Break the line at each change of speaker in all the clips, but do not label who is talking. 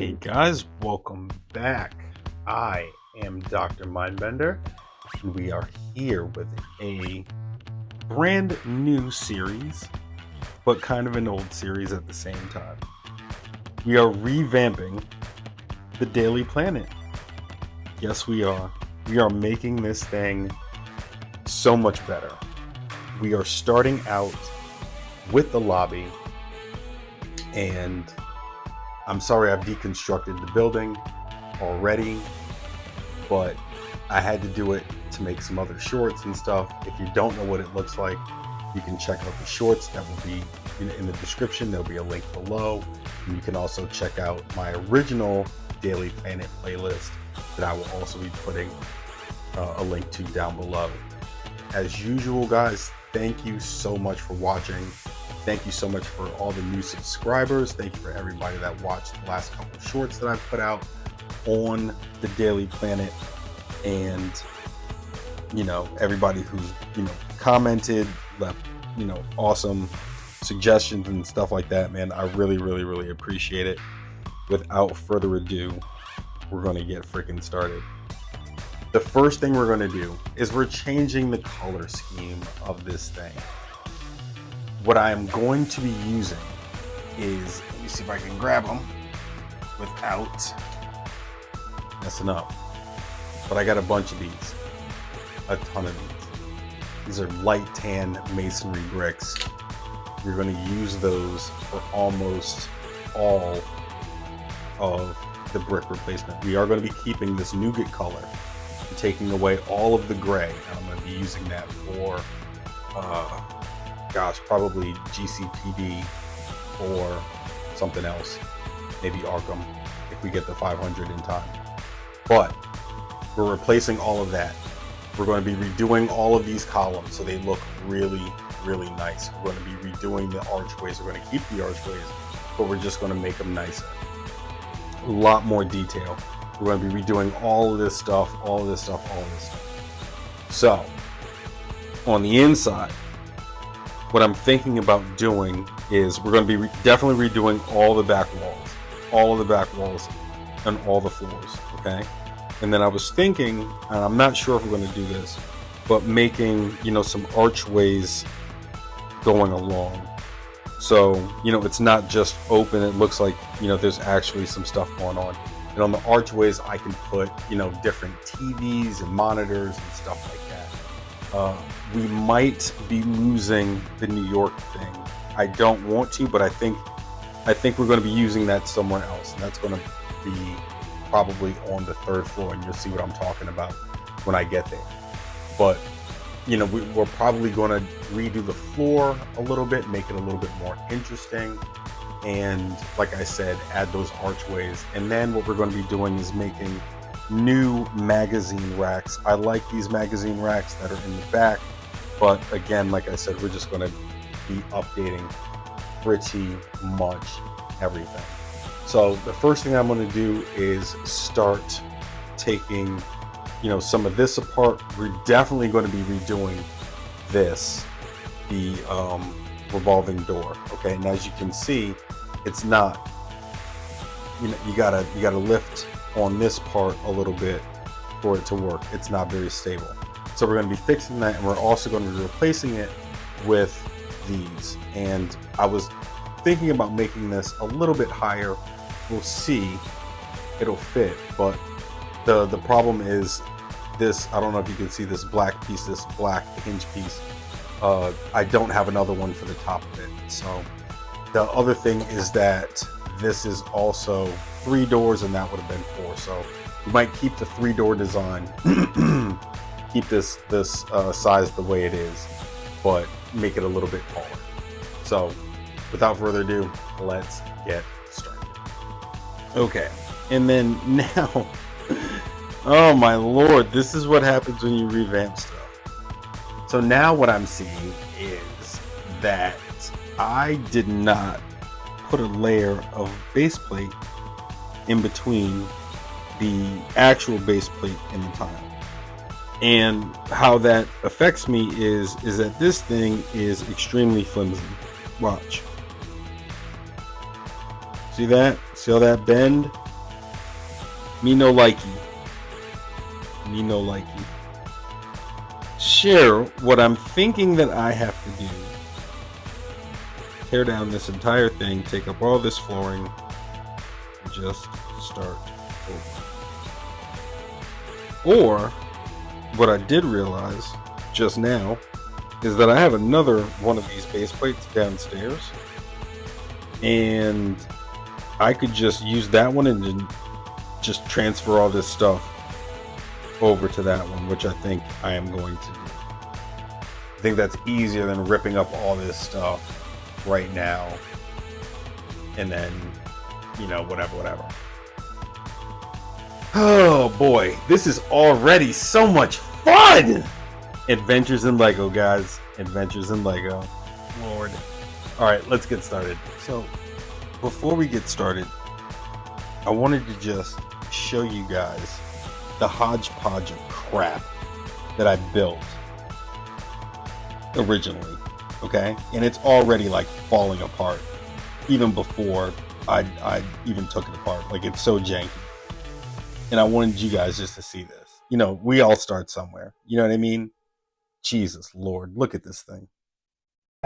Hey guys, welcome back. I am Dr. Mindbender, and we are here with a brand new series, but kind of an old series at the same time. We are revamping the Daily Planet. Yes, we are. We are making this thing so much better. We are starting out with the lobby, and I'm sorry I've deconstructed the building already, but I had to do it to make some other shorts and stuff. If you don't know what it looks like, you can check out the shorts. That will be in the description. There'll be a link below. And you can also check out my original Daily Planet playlist that I will also be putting a link to down below. As usual, guys, thank you so much for watching. Thank you so much for all the new subscribers. Thank you for everybody that watched the last couple of shorts that I've put out on the Daily Planet. And, everybody who's, commented, left, awesome suggestions and stuff like that, man. I really, really, really appreciate it. Without further ado, we're going to get freaking started. The first thing we're going to do is we're changing the color scheme of this thing. What I am going to be using is, let me see if I can grab them without messing up. But I got a bunch of these, a ton of these. These are light tan masonry bricks. We're going to use those for almost all of the brick replacement. We are going to be keeping this nougat color and taking away all of the gray. And I'm going to be using that for probably GCPD or something else, maybe Arkham if we get the 500 in time. But we're replacing all of that. We're going to be redoing all of these columns so they look really, really nice. We're going to be redoing the archways. We're going to keep the archways, but we're just going to make them nicer. A lot more detail. We're going to be redoing all of this stuff, all of this stuff, all of this stuff. So on the inside, what I'm thinking about doing is we're going to be definitely redoing all the back walls and all the floors, okay? And then I was thinking, and I'm not sure if we're going to do this, but making, some archways going along. So, it's not just open. It looks like, there's actually some stuff going on. And on the archways, I can put, different TVs and monitors and stuff like that. We might be losing the New York thing. I don't want to, but I think we're going to be using that somewhere else, and that's going to be probably on the third floor, and you'll see what I'm talking about when I get there. But we're probably going to redo the floor a little bit, make it a little bit more interesting, and like I said, add those archways. And then what we're going to be doing is making new magazine racks. I like these magazine racks that are in the back, but again, like I said, we're just going to be updating pretty much everything. So the first thing I'm going to do is start taking some of this apart. We're definitely going to be redoing the revolving door, okay? And as you can see, it's not, you gotta lift on this part a little bit for it to work. It's not very stable. So we're going to be fixing that, and we're also going to be replacing it with these. And I was thinking about making this a little bit higher. We'll see. It'll fit, but the problem is this. I don't know if you can see this black piece, this black hinge piece. I don't have another one for the top of it. So the other thing is that this is also 3 doors, and that would have been 4. So we might keep the 3-door design, keep this size the way it is, but make it a little bit taller. So without further ado, let's get started. Okay, and then now, oh my lord, this is what happens when you revamp stuff. So now what I'm seeing is that I did not put a layer of base plate in between the actual base plate and the tile. And how that affects me is that this thing is extremely flimsy. Watch. See that? See all that bend? Me no likey. Me no likey. Share what I'm thinking that I have to do. Tear down this entire thing, take up all this flooring, and just start over. Or, what I did realize just now is that I have another one of these base plates downstairs, and I could just use that one and then just transfer all this stuff over to that one, which I think I am going to do. I think that's easier than ripping up all this stuff right now and then, you know, whatever. Oh boy, this is already so much fun. Adventures in Lego, guys. Adventures in Lego. Lord. All right, let's get started. So before we get started, I wanted to just show you guys the hodgepodge of crap that I built originally. Okay, and it's already like falling apart even before I even took it apart. Like, it's so janky, and I wanted you guys just to see this. You know, we all start somewhere, you know what I mean? Jesus Lord, look at this thing.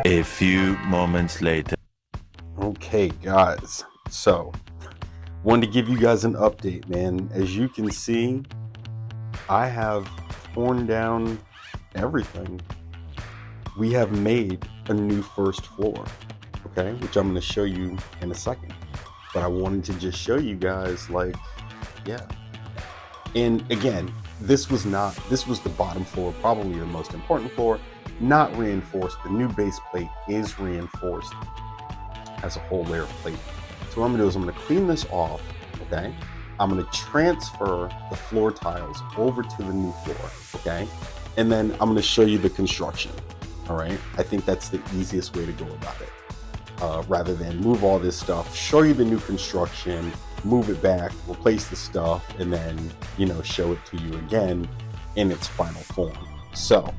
A few moments later.
Okay guys, so wanted to give you guys an update, man. As you can see, I have torn down everything. We have made a new first floor, okay, which I'm going to show you in a second. But I wanted to just show you guys, like, yeah. And again, this was the bottom floor, probably the most important floor, not reinforced. The new base plate is reinforced as a whole layer of plate. So what I'm going to do is I'm going to clean this off, okay? I'm going to transfer the floor tiles over to the new floor, okay? And then I'm going to show you the construction. All right, I think that's the easiest way to go about it. Rather than move all this stuff, show you the new construction, move it back, replace the stuff, and then, you know, show it to you again in its final form. So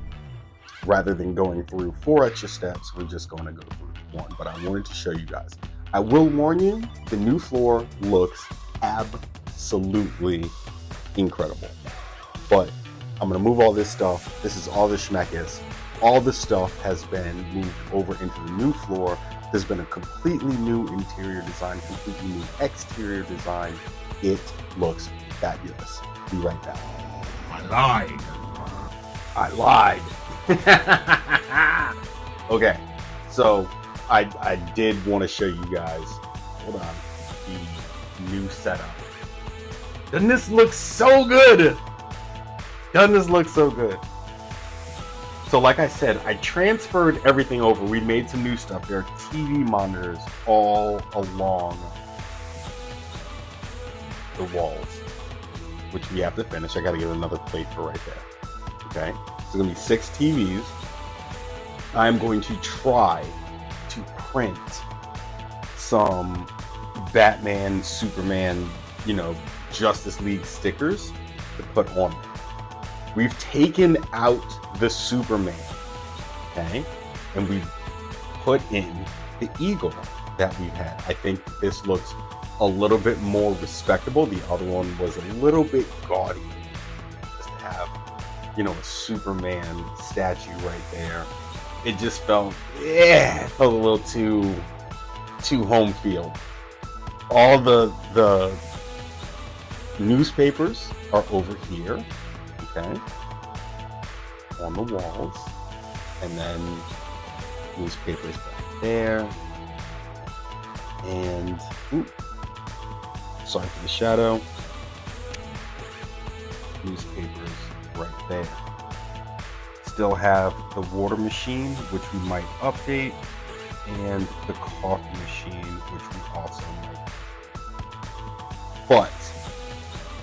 rather than going through 4 extra steps, we're just going to go through 1. But I wanted to show you guys. I will warn you, the new floor looks absolutely incredible. But I'm going to move all this stuff. This is all the schmeckis. All the stuff has been moved over into the new floor. There's been a completely new interior design, completely new exterior design. It looks fabulous. Be right back. I lied. Okay, so I did want to show you guys, hold on, the new setup. Doesn't this look so good? Doesn't this look so good? So like I said, I transferred everything over. We made some new stuff. There are TV monitors all along the walls, which we have to finish. I got to get another plate for right there. Okay, so it's going to be 6 TVs. I'm going to try to print some Batman, Superman, you know, Justice League stickers to put on there. We've taken out the Superman, okay, and we've put in the Eagle that we've had. I think this looks a little bit more respectable. The other one was a little bit gaudy. Just to have, you know, a Superman statue right there, it just felt, it felt a little too home field. All the newspapers are over here. Okay, on the walls, and then newspapers back there, and sorry for the shadow, newspapers right there. Still have the water machine, which we might update, and the coffee machine, which we also might. But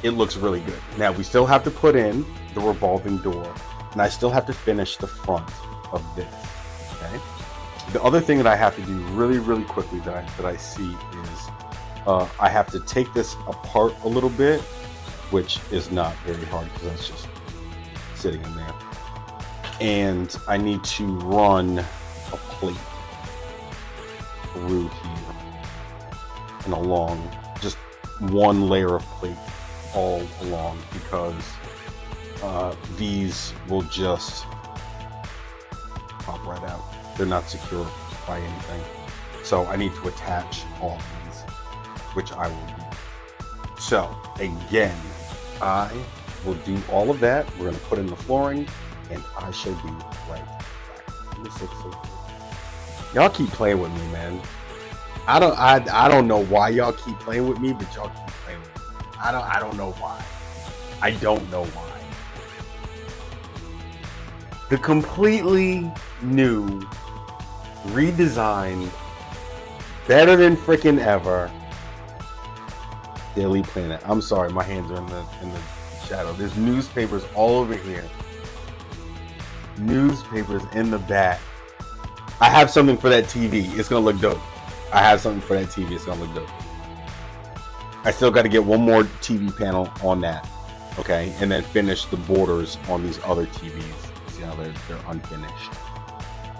it looks really good. Now we still have to put in the revolving door, and I still have to finish the front of this. Okay. The other thing that I have to do really quickly that I see is I have to take this apart a little bit, which is not very hard because that's just sitting in there. And I need to run a plate through here and along, just one layer of plate all along because these will just pop right out. They're not secure by anything. So I need to attach all of these, which I will do. So again, I will do all of that. We're gonna put in the flooring and I shall be right back. This looks so good. Y'all keep playing with me, man. I don't know why y'all keep playing with me, but y'all keep playing with me. I don't know why. I don't know why. The completely new, redesigned, better than freaking ever Daily Planet. I'm sorry, my hands are in the shadow. There's newspapers all over here. Newspapers in the back. I have something for that TV. It's gonna look dope. I have something for that TV. It's gonna look dope. I still got to get one more TV panel on that, okay, and then finish the borders on these other TVs. See how they're unfinished.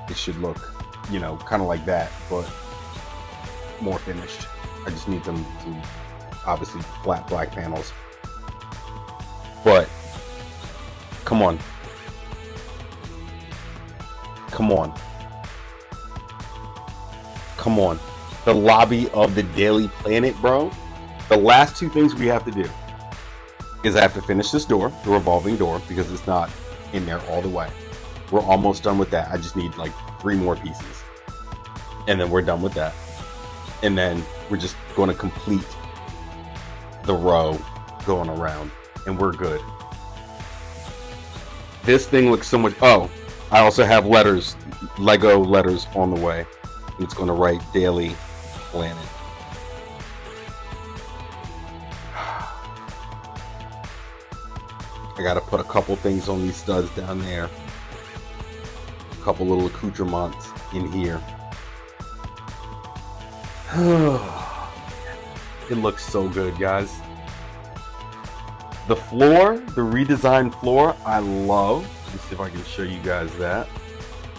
It should look, you know, kind of like that, but more finished. I just need some obviously flat black panels. But come on. Come on. Come on. The lobby of the Daily Planet, bro. The last two things we have to do is I have to finish this door, the revolving door, because it's not in there all the way. We're almost done with that. I just need like 3 more pieces. And then we're done with that. And then we're just going to complete the row going around. And we're good. This thing looks so much... Oh, I also have letters, Lego letters on the way. It's going to write Daily Planet. I got to put a couple things on these studs down there. A couple little accoutrements in here. It looks so good, guys. The floor, the redesigned floor, I love. Let me see if I can show you guys that.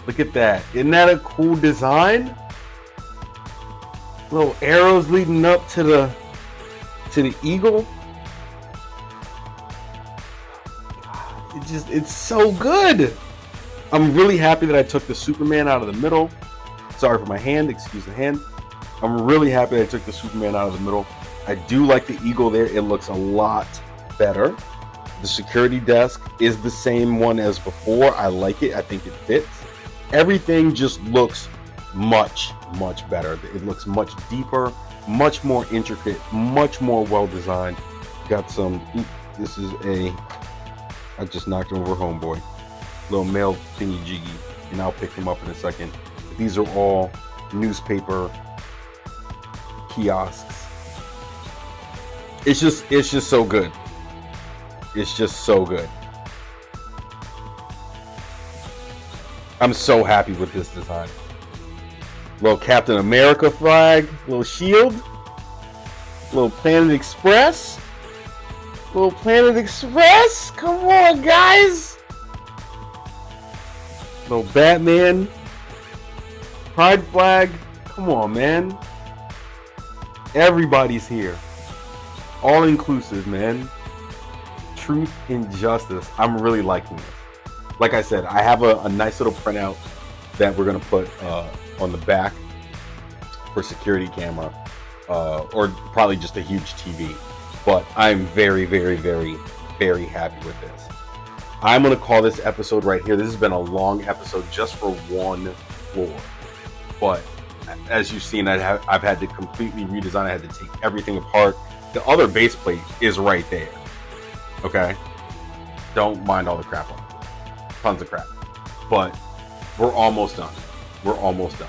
Look at that. Isn't that a cool design? Little arrows leading up to the eagle. It's so good. I'm really happy that I took the Superman out of the middle. Sorry for my hand, excuse the hand. I'm really happy that I took the Superman out of the middle. I do like the eagle there. It looks a lot better. The security desk is the same one as before. I like it. I think it fits. Everything just looks much better. It looks much deeper, much more intricate, much more well designed. Got some, this is I just knocked over homeboy. Little mail thingy jiggy, and I'll pick him up in a second. But these are all newspaper kiosks. It's just so good. It's just so good. I'm so happy with this design. Little Captain America flag, little shield, little Planet Express. Little Planet Express, come on, guys. Little Batman, Pride flag, come on, man. Everybody's here, all inclusive, man. Truth and justice. I'm really liking this. Like I said, I have a nice little printout that we're gonna put on the back for security camera, or probably just a huge TV. But I'm very happy with this. I'm going to call this episode right here. This has been a long episode just for one floor. But as you've seen, I've had to completely redesign. I had to take everything apart. The other base plate is right there. Okay? Don't mind all the crap on it. Tons of crap. But we're almost done. We're almost done.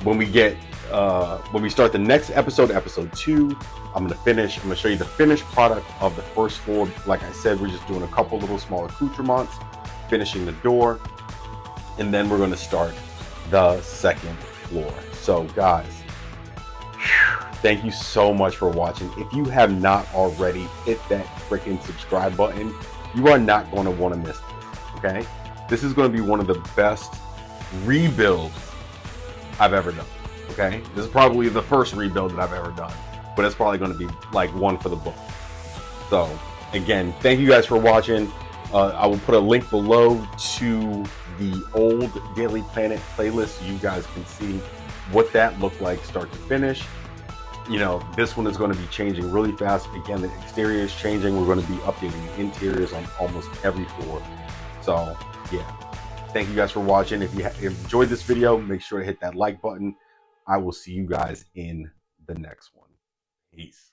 When we start the next episode, episode 2, I'm going to show you the finished product of the first floor. Like I said, we're just doing a couple little small accoutrements, finishing the door, and then we're going to start the second floor. So guys, thank you so much for watching. If you have not already, hit that freaking subscribe button. You are not going to want to miss this, okay? This is going to be one of the best rebuilds I've ever done, okay? This is probably the first rebuild that I've ever done. But it's probably going to be like one for the book. So again, thank you guys for watching. I will put a link below to the old Daily Planet playlist so you guys can see what that looked like start to finish. You know, this one is going to be changing really fast. Again, the exterior is changing. We're going to be updating the interiors on almost every floor. So yeah, thank you guys for watching. If you enjoyed this video, make sure to hit that like button. I will see you guys in the next one. Peace.